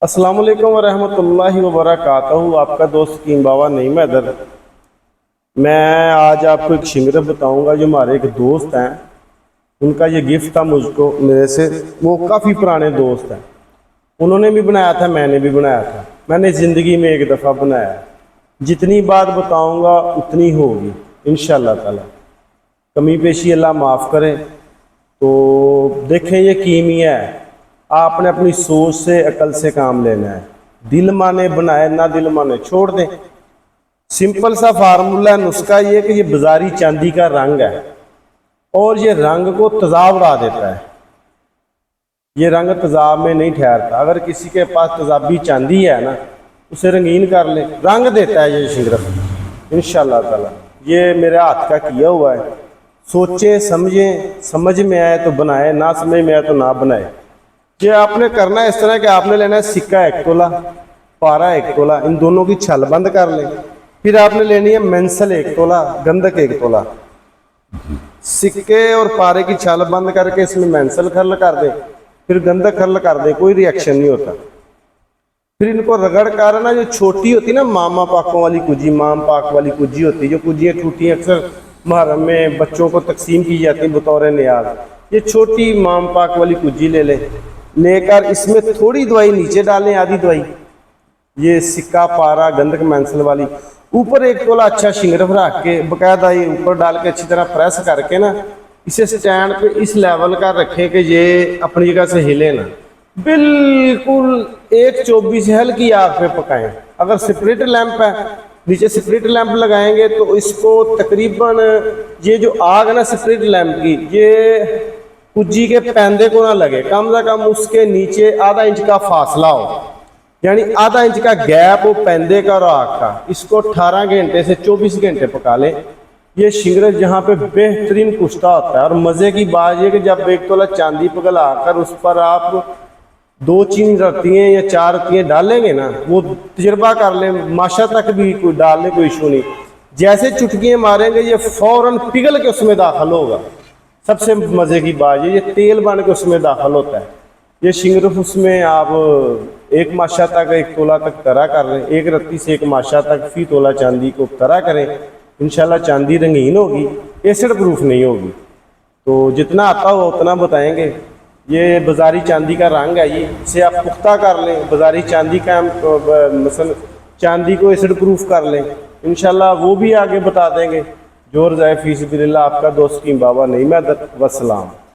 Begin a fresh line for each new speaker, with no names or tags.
السلام علیکم ورحمۃ اللہ وبرکاتہ۔ آپ کا دوست حکیم بابا نعیم حیدر۔ میں آج آپ کو ایک شنگرف بتاؤں گا جو ہمارے ایک دوست ہیں، ان کا یہ گفٹ تھا مجھ کو میرے سے۔ وہ کافی پرانے دوست ہیں، انہوں نے بھی بنایا تھا، میں نے بھی بنایا تھا۔ میں نے زندگی میں ایک دفعہ بنایا ہے، جتنی بات بتاؤں گا اتنی ہوگی انشاءاللہ تعالی۔ کمی بیشی اللہ معاف کرے۔ تو دیکھیں یہ کیمیا ہے، آپ نے اپنی سوچ سے عقل سے کام لینا ہے۔ دل مانے بنائے، نہ دل مانے چھوڑ دیں۔ سمپل سا فارمولہ نسخہ یہ کہ یہ بازاری چاندی کا رنگ ہے اور یہ رنگ کو تیزاب اڑا دیتا ہے۔ یہ رنگ تیزاب میں نہیں ٹھہرتا۔ اگر کسی کے پاس تیزابی چاندی ہے نا، اسے رنگین کر لیں، رنگ دیتا ہے یہ شنگرف انشاءاللہ تعالی۔ یہ میرے ہاتھ کا کیا ہوا ہے۔ سوچیں سمجھیں، سمجھ میں آئے تو بنائے، نہ سمجھ میں آئے تو نہ بنائے۔ یہ آپ نے کرنا ہے اس طرح کہ آپ نے لینا ہے سکہ 1 تولہ، پارا 1 تولہ، ان دونوں کی چھل بند کر لیں۔ پھر آپ نے لینی ہے مینسل 1 تولہ، گندک 1 تولہ۔ سکے اور پارے کی چھل بند کر کے اس میں مینسل کھرل کر دیں، پھر گندک کھرل کر دیں، کوئی ریئیکشن نہیں ہوتا۔ پھر ان کو رگڑ کر نا، جو چھوٹی ہوتی نا ماما پاکوں والی کجی، مام پاک والی کجی ہوتی، جو کجیاں ٹوٹی اکثر محرم میں بچوں کو تقسیم کی جاتی ہیں بطور نیاز، یہ چھوٹی مام پاک والی کجی لے لیں، لے کر اس میں تھوڑی دوائی نیچے ڈالیں، آدھی دوائی، یہ سکہ پارا گندک مینسل والی، اوپر 1 تولہ اچھا شنگرف رکھ کے باقاعدہ یہ اوپر ڈال کے اچھی طرح پریس کر کے نا، اسے سٹینڈ پہ اس لیول کا رکھیں کہ یہ اپنی جگہ سے ہلے نا۔ بالکل 1:24 ہلکی آگ پہ پکائیں۔ اگر سپرٹ لیمپ ہے، نیچے سپرٹ لیمپ لگائیں گے تو اس کو تقریباً یہ جو آگ ہے نا سپرٹ لیمپ کی، یہ کجی کے پیندے کو نہ لگے، کم سے کم اس کے نیچے آدھا انچ کا فاصلہ ہو، یعنی آدھا انچ کا گیپ ہو پیندے کا اور آگ کا۔ اس کو 18 گھنٹے سے 24 گھنٹے پکا لیں۔ یہ شنگرف جہاں پہ بہترین کشتا ہوتا ہے۔ اور مزے کی بات یہ کہ جب 1 تولہ چاندی پگھلا کر اس پر آپ 2 چین رتیاں یا 4 رتیاں ڈالیں گے نا، وہ تجربہ کر لیں، ماشا تک بھی کوئی ڈال لیں، کوئی ایشو نہیں۔ جیسے چٹکیاں ماریں گے یہ فوراً پگھل کے اس میں داخل ہوگا۔ سب سے مزے کی بات یہ تیل بن کے اس میں داخل ہوتا ہے۔ یہ شنگرف اس میں آپ 1 ماشا تک 1 تولہ تک ترا کر لیں، 1 رتی سے 1 ماشا تک فی تولہ چاندی کو ترا کریں، انشاءاللہ چاندی رنگین ہوگی، ایسڈ پروف نہیں ہوگی۔ تو جتنا آتا ہو اتنا بتائیں گے۔ یہ بازاری چاندی کا رنگ ہے، یہ اسے آپ پختہ کر لیں، بازاری چاندی کا مثلا چاندی کو ایسڈ پروف کر لیں، انشاءاللہ وہ بھی آگے بتا دیں گے۔ جو رضائے فی سبیل اللہ، آپ کا دوست حکیم بابا نعیم حیدر، والسلام۔